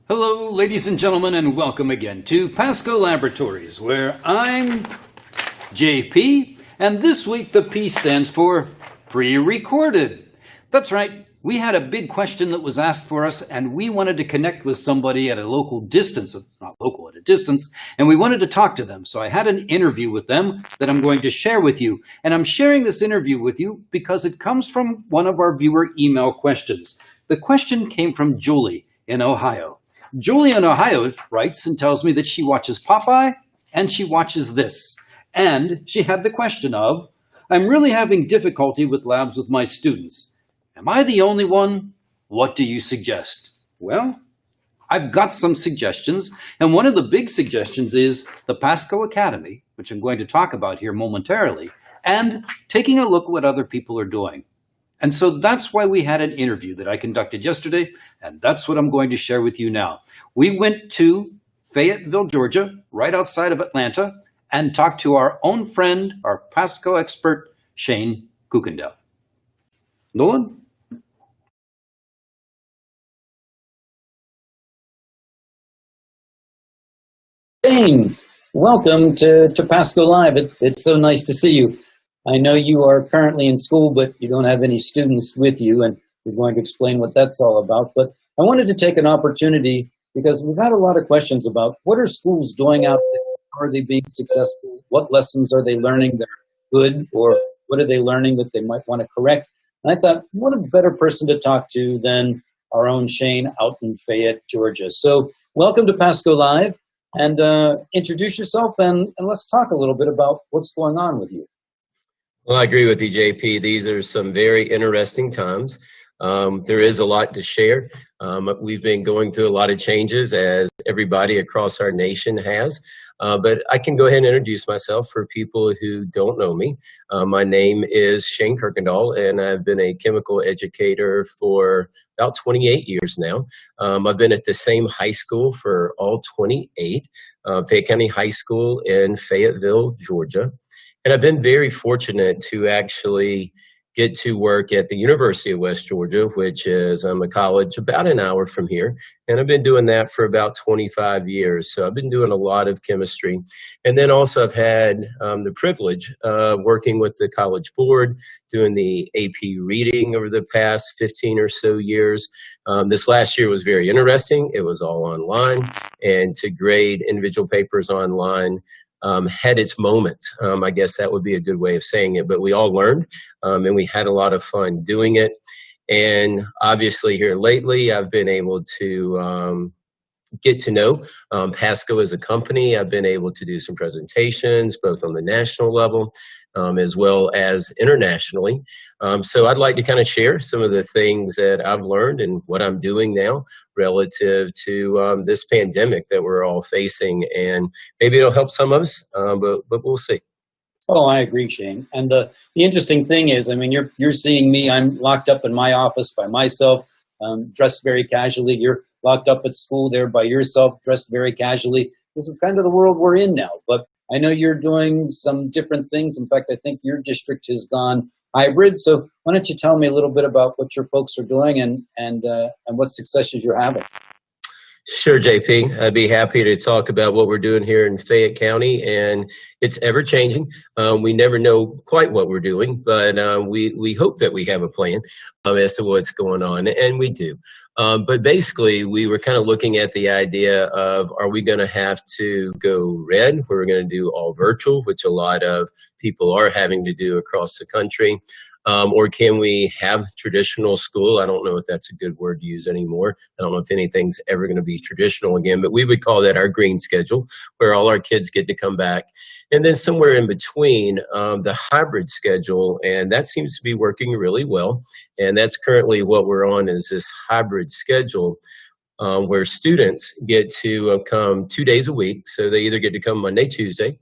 Hello, ladies and gentlemen, and welcome again to PASCO Laboratories, where I'm JP, and this week the P stands for pre-recorded. That's right, we had a big question that was asked for us, and we wanted to connect with somebody at a local distance, not local, at a distance, and we wanted to talk to them. So I had an interview with them that I'm going to share with you. And I'm sharing this interview with you because it comes from one of our viewer email questions. The question came from Julie in Ohio. Julie in Ohio writes and tells me that she watches Popeye and she watches this. And she had the question of, I'm really having difficulty with labs with my students. Am I the only one? What do you suggest? Well, I've got some suggestions. And one of the big suggestions is the PASCO Academy, which I'm going to talk about here momentarily, and taking a look at what other people are doing. And so that's why we had an interview that I conducted yesterday, and that's what I'm going to share with you now. We went to Fayetteville, Georgia, right outside of Atlanta, and talked to our own friend, our PASCO expert, Shane Kuykendall. Nolan? Shane, welcome to PASCO Live. It's so nice to see you. I know you are currently in school, but you don't have any students with you, and we're going to explain what that's all about. But I wanted to take an opportunity because we've had a lot of questions about what are schools doing out there? How are they being successful? What lessons are they learning that are good, or what are they learning that they might want to correct? And I thought, what a better person to talk to than our own Shane out in Fayette, Georgia. So welcome to PASCO Live, and introduce yourself, and let's talk a little bit about what's going on with you. Well, I agree with you, JP. These are some very interesting times. There is a lot to share. We've been going through a lot of changes, as everybody across our nation has. But I can go ahead and introduce myself for people who don't know me. My name is Shane Kuykendall, and I've been a chemical educator for about 28 years now. I've been at the same high school for all 28, Fayette County High School in Fayetteville, Georgia. And I've been very fortunate to actually get to work at the University of West Georgia, which is a college about an hour from here. And I've been doing that for about 25 years. So I've been doing a lot of chemistry. And then also I've had the privilege of working with the College Board, doing the AP reading over the past 15 or so years. This last year was very interesting. It was all online, and to grade individual papers online had its moments. I guess that would be a good way of saying it, but we all learned and we had a lot of fun doing it. And obviously here lately, I've been able to get to know PASCO as a company. I've been able to do some presentations, both on the national level as well as internationally. So I'd like to kind of share some of the things that I've learned and what I'm doing now relative to this pandemic that we're all facing. And maybe it'll help some of us, but we'll see. Oh, I agree, Shane. And the interesting thing is, I mean, you're seeing me. I'm locked up in my office by myself, dressed very casually. You're locked up at school there by yourself, dressed very casually. This is kind of the world we're in now. But I know you're doing some different things. In fact, I think your district has gone hybrid. So why don't you tell me a little bit about what your folks are doing and what successes you're having? Sure, JP. I'd be happy to talk about what we're doing here in Fayette County, and it's ever changing. We never know quite what we're doing, but we hope that we have a plan as to what's going on, and we do. But basically, we were kind of looking at the idea of, are we going to have to go red, where we're going to do all virtual, which a lot of people are having to do across the country? Or can we have traditional school? I don't know if that's a good word to use anymore. I don't know if anything's ever going to be traditional again, but we would call that our green schedule, where all our kids get to come back. And then somewhere in between, the hybrid schedule, and that seems to be working really well. And that's currently what we're on, is this hybrid schedule, where students get to come 2 days a week. So they either get to come Monday, Tuesday,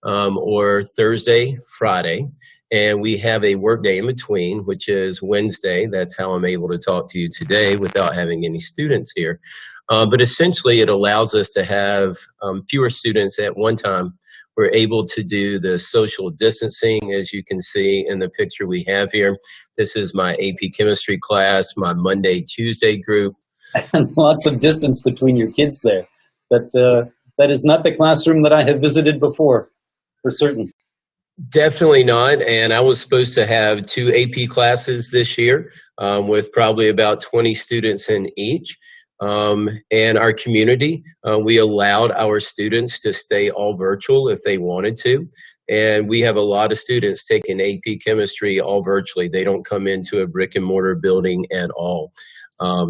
or Thursday, Friday. And we have a work day in between, which is Wednesday. That's how I'm able to talk to you today without having any students here. But essentially, it allows us to have fewer students at one time. We're able to do the social distancing, as you can see in the picture we have here. This is my AP chemistry class, my Monday, Tuesday group. and lots of distance between your kids there. But that is not the classroom that I have visited before, for certain. Definitely not. And I was supposed to have 2 AP classes this year with probably about 20 students in each. And our community, we allowed our students to stay all virtual if they wanted to. And we have a lot of students taking AP chemistry all virtually. They don't come into a brick and mortar building at all.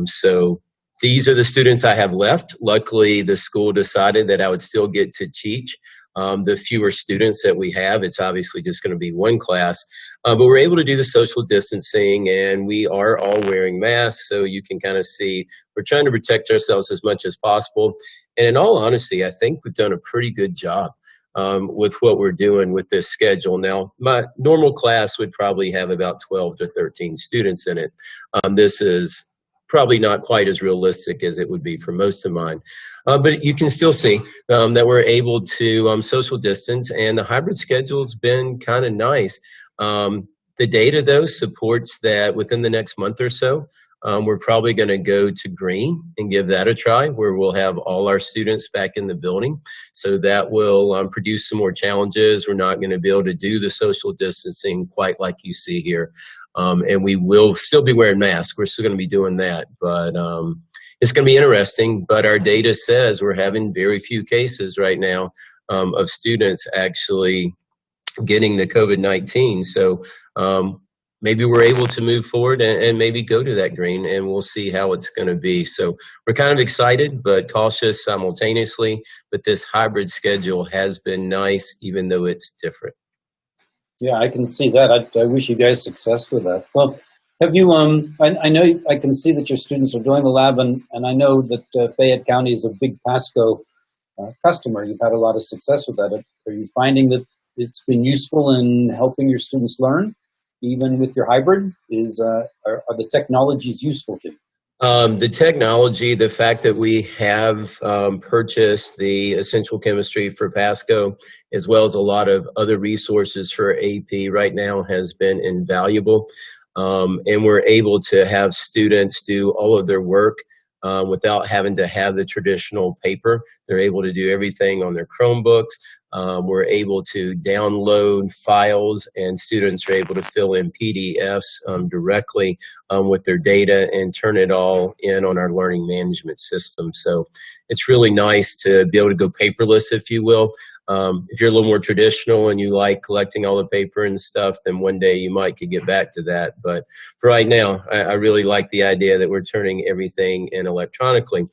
So these are the students I have left. Luckily, the school decided that I would still get to teach. The fewer students that we have, it's obviously just going to be one class. But we're able to do the social distancing, and we are all wearing masks, so you can kind of see we're trying to protect ourselves as much as possible. And in all honesty, I think we've done a pretty good job with what we're doing with this schedule. Now, my normal class would probably have about 12 to 13 students in it. This is probably not quite as realistic as it would be for most of mine. But you can still see that we're able to social distance, and the hybrid schedule's been kind of nice. The data, though, supports that within the next month or so, we're probably going to go to green and give that a try, where we'll have all our students back in the building. So that will produce some more challenges. We're not going to be able to do the social distancing quite like you see here. And we will still be wearing masks. We're still going to be doing that. But it's going to be interesting. But our data says we're having very few cases right now of students actually getting the COVID-19. So maybe we're able to move forward and maybe go to that green, and we'll see how it's going to be. So we're kind of excited but cautious simultaneously. But this hybrid schedule has been nice, even though it's different. Yeah, I can see that. I wish you guys success with that. Well, have you, I know I can see that your students are doing the lab, and I know that Fayette County is a big PASCO customer. You've had a lot of success with that. Are you finding that it's been useful in helping your students learn, even with your hybrid? Are the technologies useful to you? The technology, the fact that we have purchased the essential chemistry for PASCO, as well as a lot of other resources for AP right now, has been invaluable. And we're able to have students do all of their work without having to have the traditional paper. They're able to do everything on their Chromebooks. We're able to download files, and students are able to fill in PDFs directly with their data and turn it all in on our learning management system. So it's really nice to be able to go paperless, if you will. If you're a little more traditional and you like collecting all the paper and stuff, then one day you might could get back to that. But for right now, I really like the idea that we're turning everything in electronically.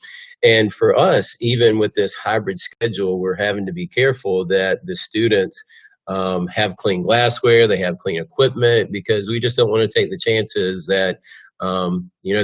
And for us, even with this hybrid schedule, we're having to be careful that the students have clean glassware, they have clean equipment, because we just don't want to take the chances that,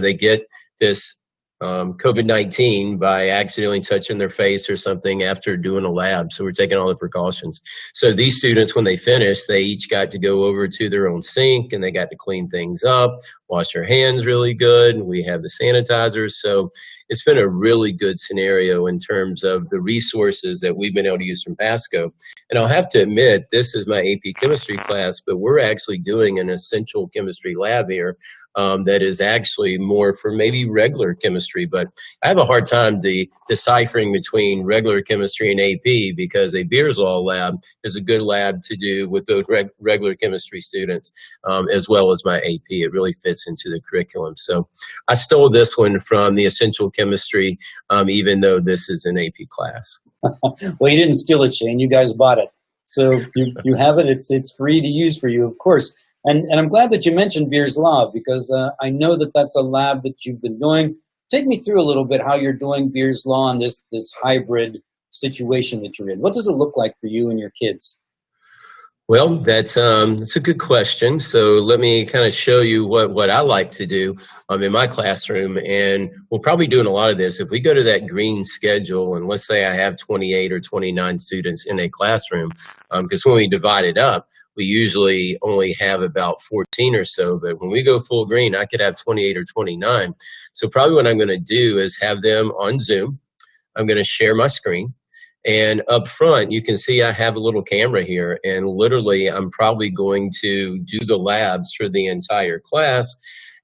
they get this COVID-19 by accidentally touching their face or something after doing a lab. So we're taking all the precautions. So these students, when they finished, they each got to go over to their own sink, and they got to clean things up, wash their hands really good. We have the sanitizers. So it's been a really good scenario in terms of the resources that we've been able to use from PASCO. And I'll have to admit, this is my AP chemistry class, but we're actually doing an essential chemistry lab here that is actually more for maybe regular chemistry. But I have a hard time deciphering between regular chemistry and AP, because a Beers Law lab is a good lab to do with both regular chemistry students as well as my AP. It really fits into the curriculum. So I stole this one from the essential chemistry, even though this is an AP class. Well, you didn't steal it, Shane. You guys bought it. So you have it. It's free to use for you, of course. And I'm glad that you mentioned Beers Law, because I know that that's a lab that you've been doing. Take me through a little bit how you're doing Beers Law in this hybrid situation that you're in. What does it look like for you and your kids? Well, that's a good question. So let me kind of show you what I like to do in my classroom. And we'll probably doing a lot of this. If we go to that green schedule, and let's say I have 28 or 29 students in a classroom, because when we divide it up, we usually only have about 14 or so. But when we go full green, I could have 28 or 29. So probably what I'm going to do is have them on Zoom. I'm going to share my screen. And up front, you can see I have a little camera here, and literally I'm probably going to do the labs for the entire class.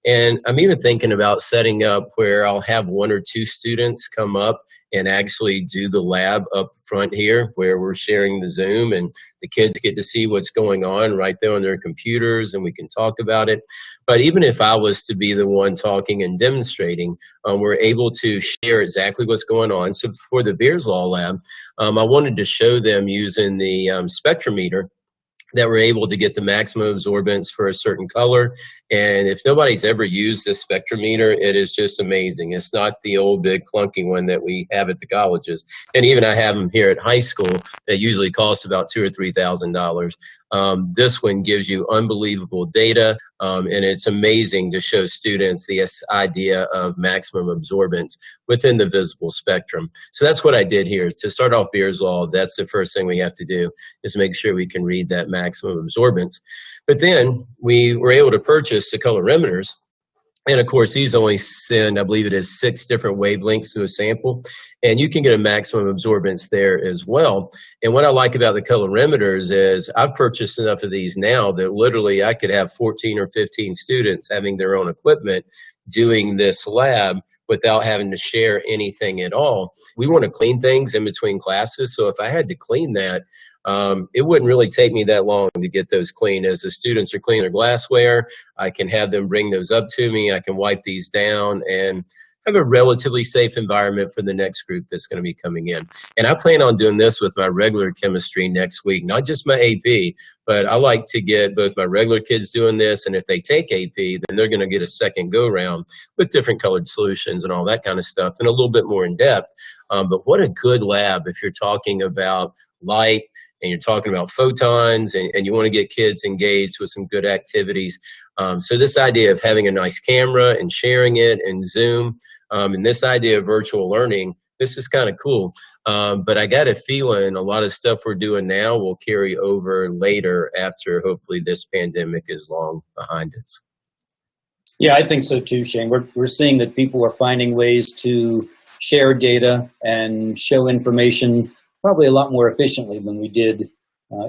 And I'm even thinking about setting up where I'll have 1 or 2 students come up and actually do the lab up front here, where we're sharing the Zoom and the kids get to see what's going on right there on their computers, and we can talk about it. But even if I was to be the one talking and demonstrating, we're able to share exactly what's going on. So for the Beers Law Lab, I wanted to show them using the spectrometer that we're able to get the maximum absorbance for a certain color. And if nobody's ever used this spectrometer, it is just amazing. It's not the old big clunky one that we have at the colleges. And even I have them here at high school that usually cost about $2,000 or $3,000. This one gives you unbelievable data, and it's amazing to show students this idea of maximum absorbance within the visible spectrum. So that's what I did here. To start off Beers Law, that's the first thing we have to do, is make sure we can read that maximum absorbance. But then we were able to purchase the colorimeters. And of course, these only send, I believe it is 6 different wavelengths to a sample. And you can get a maximum absorbance there as well. And what I like about the colorimeters is I've purchased enough of these now that literally I could have 14 or 15 students having their own equipment doing this lab without having to share anything at all. We want to clean things in between classes. So if I had to clean that, it wouldn't really take me that long to get those clean. As the students are cleaning their glassware, I can have them bring those up to me. I can wipe these down and have a relatively safe environment for the next group that's going to be coming in. And I plan on doing this with my regular chemistry next week, not just my AP, but I like to get both my regular kids doing this, and if they take AP, then they're going to get a second go-round with different colored solutions and all that kind of stuff, and a little bit more in depth. But what a good lab if you're talking about light, and you're talking about photons, and you want to get kids engaged with some good activities. So this idea of having a nice camera and sharing it and Zoom, and this idea of virtual learning, this is kind of cool. But I got a feeling a lot of stuff we're doing now will carry over later after hopefully this pandemic is long behind us. Yeah, I think so too, Shane. We're seeing that people are finding ways to share data and show information probably a lot more efficiently than we did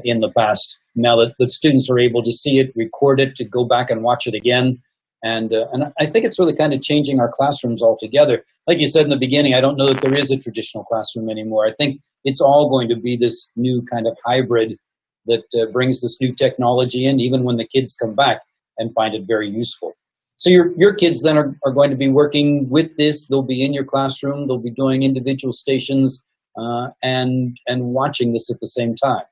in the past. Now that students are able to see it, record it, to go back and watch it again. And I think it's really kind of changing our classrooms altogether. Like you said in the beginning, I don't know that there is a traditional classroom anymore. I think it's all going to be this new kind of hybrid that brings this new technology in, even when the kids come back and find it very useful. So your kids then are going to be working with this. They'll be in your classroom. They'll be doing individual stations and watching this at the same time.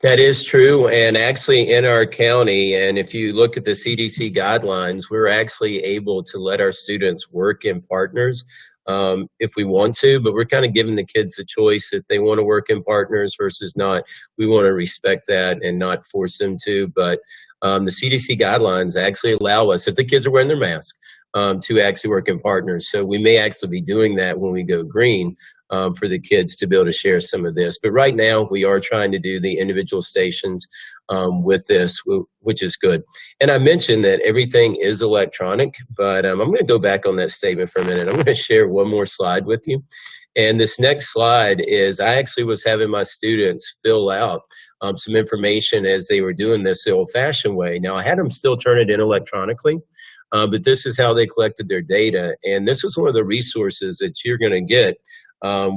That is true. And actually in our county, and if you look at the CDC guidelines, we're actually able to let our students work in partners if we want to, but we're kind of giving the kids a choice if they want to work in partners versus not. We want to respect that and not force them to. But the CDC guidelines actually allow us, if the kids are wearing their mask, to actually work in partners. So we may actually be doing that when we go green. For the kids to be able to share some of this. But right now, we are trying to do the individual stations with this, which is good. And I mentioned that everything is electronic, but I'm going to go back on that statement for a minute. I'm going to share one more slide with you. And this next slide is, I actually was having my students fill out some information as they were doing this the old-fashioned way. Now, I had them still turn it in electronically, but this is how they collected their data. And this is one of the resources that you're going to get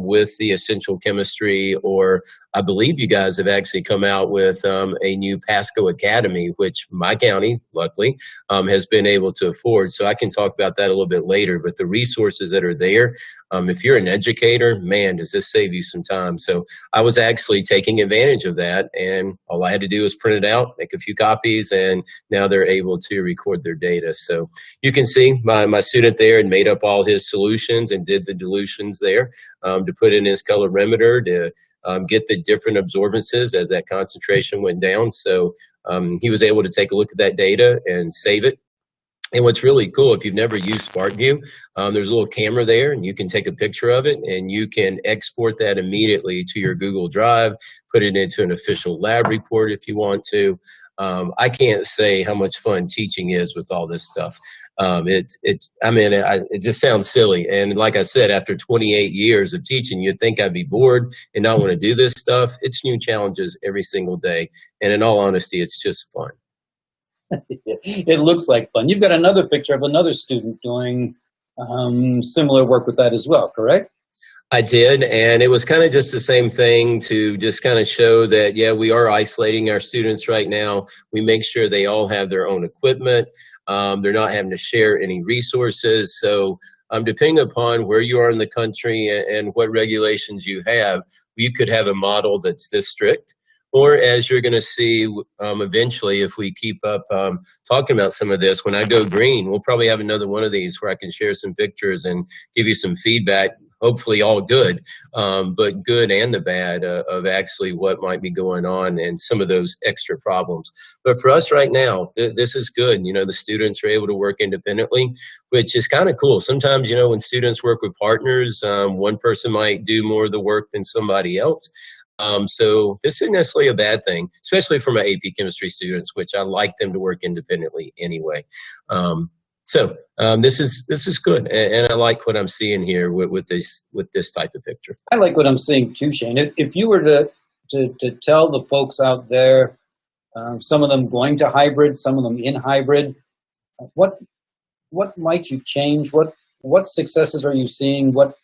with the essential chemistry, or I believe you guys have actually come out with a new PASCO Academy, which my county, luckily, has been able to afford. So I can talk about that a little bit later, but the resources that are there, if you're an educator, man, does this save you some time. So I was actually taking advantage of that, and all I had to do was print it out, make a few copies, and now they're able to record their data. So you can see my student there had made up all his solutions and did the dilutions there to put in his colorimeter to get the different absorbances as that concentration went down. So he was able to take a look at that data and save it. And what's really cool, if you've never used Sparkvue, there's a little camera there, and you can take a picture of it, and you can export that immediately to your Google Drive, put it into an official lab report if you want to. I can't say how much fun teaching is with all this stuff. It just sounds silly. And like I said, after 28 years of teaching, you'd think I'd be bored and not want to do this stuff. It's new challenges every single day. And in all honesty, it's just fun. It looks like fun. You've got another picture of another student doing similar work with that as well, correct? I did, and it was kind of just the same thing to just kind of show that, yeah, we are isolating our students right now. We make sure they all have their own equipment. They're not having to share any resources. So depending upon where you are in the country and what regulations you have, you could have a model that's this strict. Or as you're going to see eventually, if we keep up talking about some of this, when I go green, we'll probably have another one of these where I can share some pictures and give you some feedback, hopefully all good, but good and the bad of actually what might be going on and some of those extra problems. But for us right now, this is good. You know, the students are able to work independently, which is kind of cool. Sometimes, you know, when students work with partners, one person might do more of the work than somebody else. So this isn't necessarily a bad thing, especially for my AP chemistry students, which I like them to work independently anyway. So this is good, and I like what I'm seeing here with this type of picture. I like what I'm seeing too, Shane. If you were to tell the folks out there, some of them going to hybrid, some of them in hybrid, what might you change? What successes are you seeing? What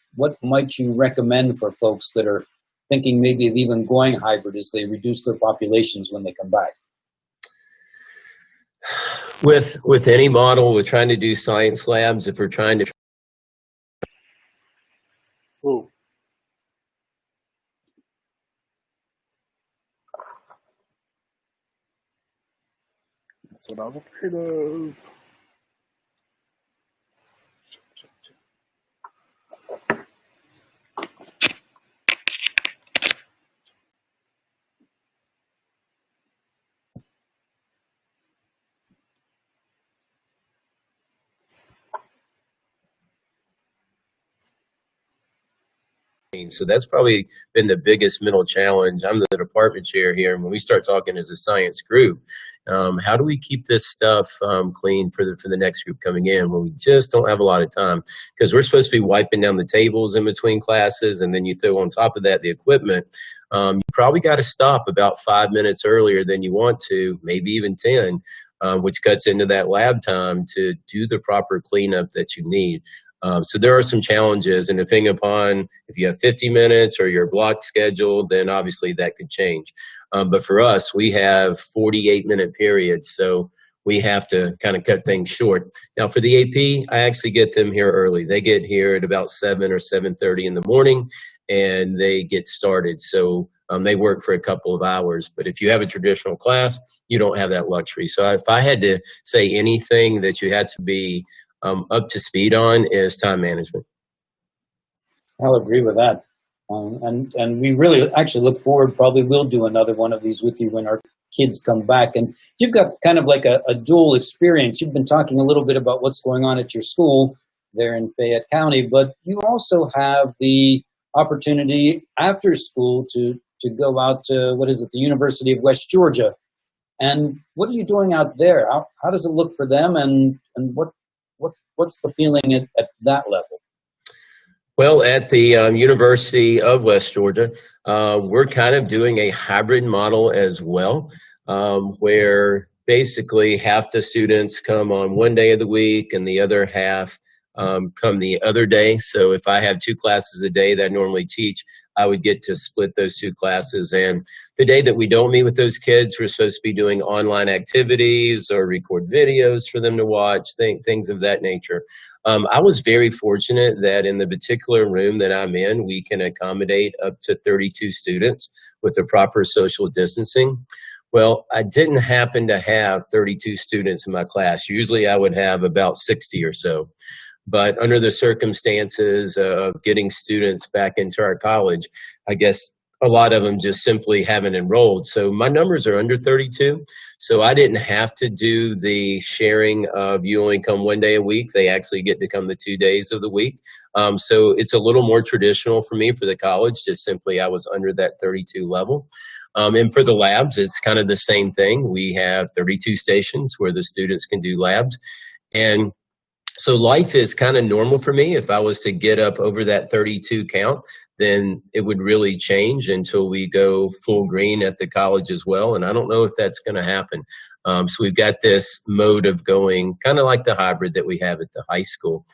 might you recommend for folks that are thinking maybe of even going hybrid as they reduce their populations when they come back? With any model, we're trying to do science labs. If we're trying to That's what I was afraid of. So that's probably been the biggest mental challenge. I'm the department chair here, and when we start talking as a science group, how do we keep this stuff clean for the next group coming in when we just don't have a lot of time? Because we're supposed to be wiping down the tables in between classes, and then you throw on top of that the equipment. You probably got to stop about 5 minutes earlier than you want to, maybe even 10, which cuts into that lab time to do the proper cleanup that you need. So there are some challenges, and depending upon if you have 50 minutes or your block schedule, then obviously that could change. But for us, we have 48-minute periods, so we have to kind of cut things short. Now for the AP, I actually get them here early. They get here at about 7 or 7:30 in the morning, and they get started. So they work for a couple of hours. But if you have a traditional class, you don't have that luxury. So if I had to say anything that you had to be up to speed on is time management. I'll agree with that. And we really actually look forward, probably will do another one of these with you when our kids come back. And you've got kind of like a dual experience. You've been talking a little bit about what's going on at your school there in Fayette County, but you also have the opportunity after school to go out to, the University of West Georgia. And what are you doing out there? How does it look for them, and what's the feeling at that level? Well, at the University of West Georgia, we're kind of doing a hybrid model as well, where basically half the students come on one day of the week and the other half come the other day. So if I have 2 classes a day that I normally teach, I would get to split those 2 classes. And the day that we don't meet with those kids, we're supposed to be doing online activities or record videos for them to watch, things of that nature. I was very fortunate that in the particular room that I'm in, we can accommodate up to 32 students with the proper social distancing. Well, I didn't happen to have 32 students in my class. Usually I would have about 60 or so. But under the circumstances of getting students back into our college, I guess a lot of them just simply haven't enrolled. So my numbers are under 32. So I didn't have to do the sharing of you only come one day a week. They actually get to come the 2 days of the week. So it's a little more traditional for me for the college, just simply I was under that 32 level. And for the labs, it's kind of the same thing. We have 32 stations where the students can do labs. And so life is kind of normal for me. If I was to get up over that 32 count, then it would really change until we go full green at the college as well. And I don't know if that's going to happen. So we've got this mode of going kind of like the hybrid that we have at the high school.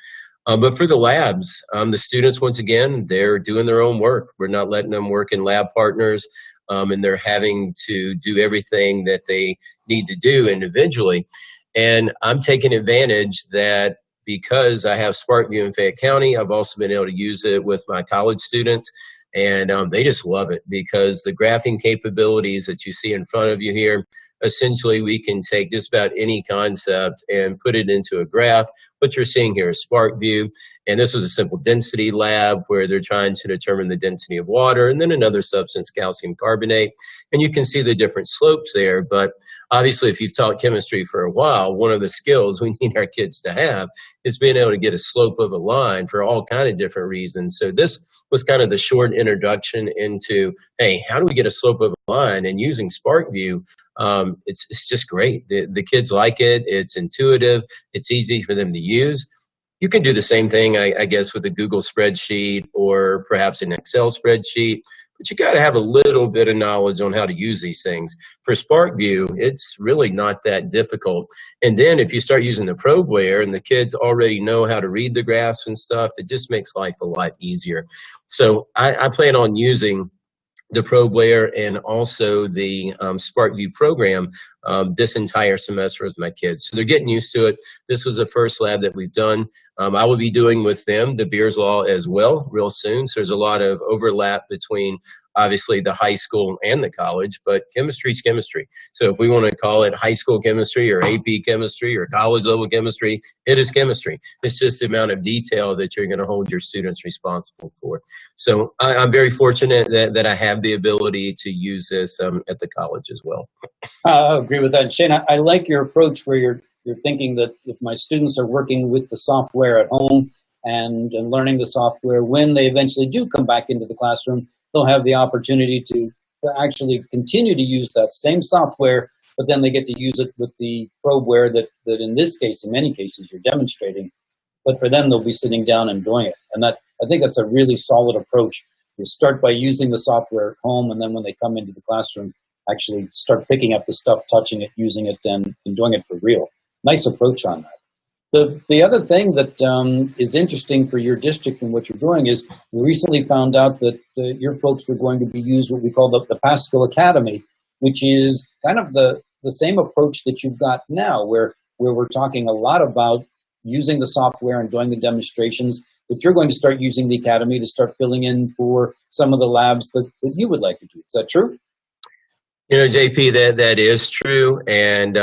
But for the labs, the students, once again, they're doing their own work. We're not letting them work in lab partners, and they're having to do everything that they need to do individually. And I'm taking advantage that because I have Sparkvue in Fayette County, I've also been able to use it with my college students. And they just love it because the graphing capabilities that you see in front of you here, essentially we can take just about any concept and put it into a graph. What you're seeing here is Sparkvue, and this was a simple density lab where they're trying to determine the density of water and then another substance, calcium carbonate, and you can see the different slopes there. But obviously, if you've taught chemistry for a while, one of the skills we need our kids to have is being able to get a slope of a line for all kind of different reasons. So this was kind of the short introduction into, hey, how do we get a slope of a line? And using Sparkvue, it's just great. The kids like it. It's intuitive. It's easy for them to use. You can do the same thing, I guess, with a Google spreadsheet or perhaps an Excel spreadsheet, but you got to have a little bit of knowledge on how to use these things. For Sparkvue, it's really not that difficult. And then if you start using the ProbeWare and the kids already know how to read the graphs and stuff, it just makes life a lot easier. So I plan on using the ProbeWare and also the Sparkvue program this entire semester with my kids. So they're getting used to it. This was the first lab that we've done. I will be doing with them the Beers Law as well real soon. So there's a lot of overlap between obviously the high school and the college, but chemistry is chemistry. So if we want to call it high school chemistry or AP chemistry or college level chemistry, it is chemistry. It's just the amount of detail that you're going to hold your students responsible for. So I'm very fortunate that I have the ability to use this at the college as well. I agree with that. Shane, I like your approach where you're thinking that if my students are working with the software at home and learning the software, when they eventually do come back into the classroom, they'll have the opportunity to actually continue to use that same software, but then they get to use it with the ProbeWare that in this case, in many cases, you're demonstrating. But for them, they'll be sitting down and doing it. And that I think that's a really solid approach. You start by using the software at home, and then when they come into the classroom, actually start picking up the stuff, touching it, using it, and doing it for real. Nice approach on that. The other thing that is interesting for your district and what you're doing is we recently found out that your folks were going to be used what we call the PASCO Academy, which is kind of the same approach that you've got now, where we're talking a lot about using the software and doing the demonstrations, but you're going to start using the Academy to start filling in for some of the labs that you would like to do. Is that true? You know, JP, that is true, and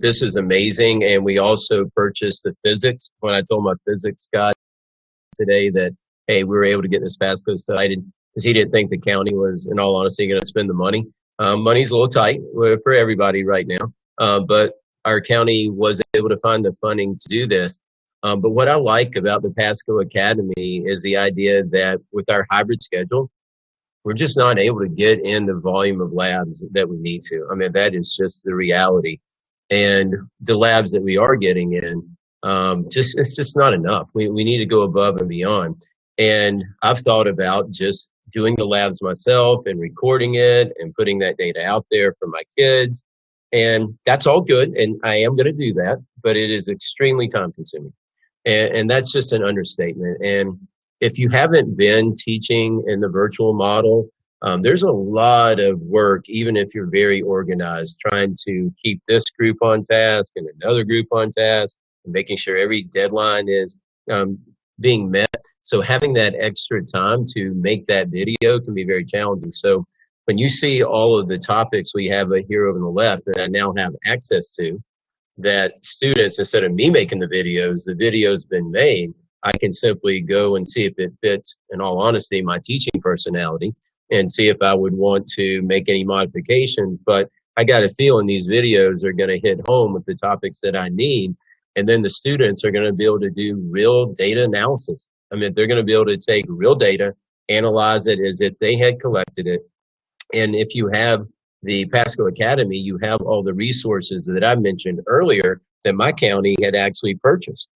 this is amazing. And we also purchased the physics. When I told my physics guy today that, hey, we were able to get this PASCO cited, because he didn't think the county was, in all honesty, going to spend the money. Money's a little tight for everybody right now, but our county was able to find the funding to do this. But what I like about the PASCO Academy is the idea that with our hybrid schedule, we're just not able to get in the volume of labs that we need to. I mean, that is just the reality. And the labs that we are getting in, it's just not enough. We need to go above and beyond. And I've thought about just doing the labs myself and recording it and putting that data out there for my kids. And that's all good. And I am going to do that, but it is extremely time consuming. And that's just an understatement. And if you haven't been teaching in the virtual model, there's a lot of work, even if you're very organized, trying to keep this group on task and another group on task, and making sure every deadline is being met. So having that extra time to make that video can be very challenging. So when you see all of the topics we have here over the left that I now have access to, that students, instead of me making the video's been made, I can simply go and see if it fits, in all honesty, my teaching personality, and see if I would want to make any modifications. But I got a feeling these videos are going to hit home with the topics that I need. And then the students are going to be able to do real data analysis. I mean, they're going to be able to take real data, analyze it as if they had collected it. And if you have the PASCO Academy, you have all the resources that I mentioned earlier that my county had actually purchased.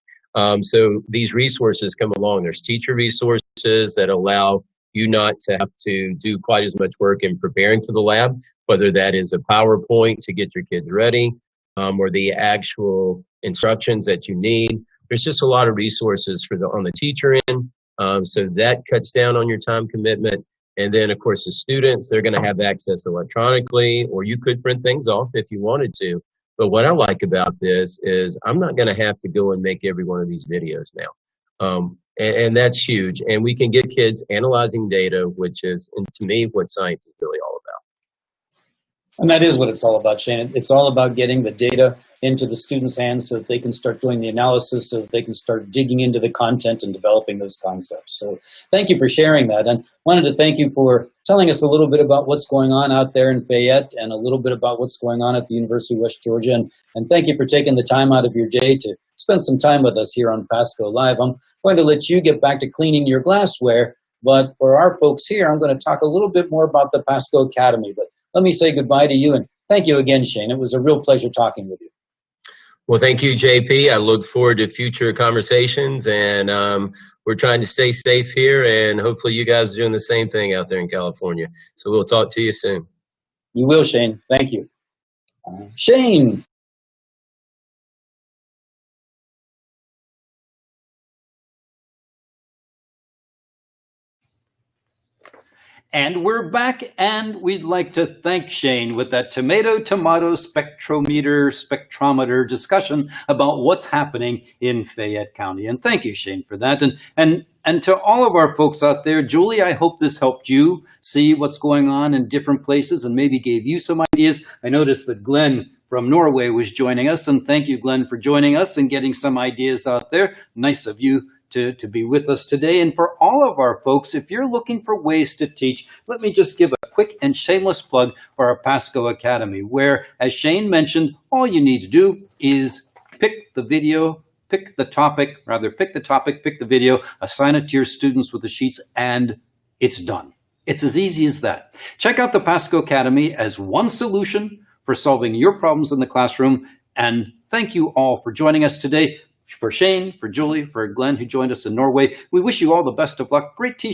So these resources come along. There's teacher resources that allow you not to have to do quite as much work in preparing for the lab, whether that is a PowerPoint to get your kids ready, or the actual instructions that you need. There's just a lot of resources on the teacher end. So that cuts down on your time commitment. And then, of course, the students, they're going to have access electronically, or you could print things off if you wanted to. But what I like about this is I'm not going to have to go and make every one of these videos now. And that's huge. And we can get kids analyzing data, which is, and to me, what science is really all about. And that is what it's all about, Shane. It's all about getting the data into the students' hands so that they can start doing the analysis, so that they can start digging into the content and developing those concepts. So thank you for sharing that. And wanted to thank you for telling us a little bit about what's going on out there in Fayette and a little bit about what's going on at the University of West Georgia. And thank you for taking the time out of your day to spend some time with us here on PASCO Live. I'm going to let you get back to cleaning your glassware, but for our folks here, I'm going to talk a little bit more about the PASCO Academy. But let me say goodbye to you, and thank you again, Shane. It was a real pleasure talking with you. Well, thank you, JP. I look forward to future conversations, and we're trying to stay safe here, and hopefully you guys are doing the same thing out there in California. So we'll talk to you soon. You will, Shane. Thank you. Shane. And we're back, and we'd like to thank Shane with that tomato spectrometer discussion about what's happening in Fayette County. And thank you, Shane, for that. And to all of our folks out there, Julie, I hope this helped you see what's going on in different places and maybe gave you some ideas. I noticed that Glenn from Norway was joining us, and thank you, Glenn, for joining us and getting some ideas out there. Nice of you to be with us today. And for all of our folks, if you're looking for ways to teach, let me just give a quick and shameless plug for our PASCO Academy, where, as Shane mentioned, all you need to do is pick the video, pick the topic, pick the video, assign it to your students with the sheets, and it's done. It's as easy as that. Check out the PASCO Academy as one solution for solving your problems in the classroom. And thank you all for joining us today. For Shane, for Julie, for Glenn, who joined us in Norway, we wish you all the best of luck. Great teaching.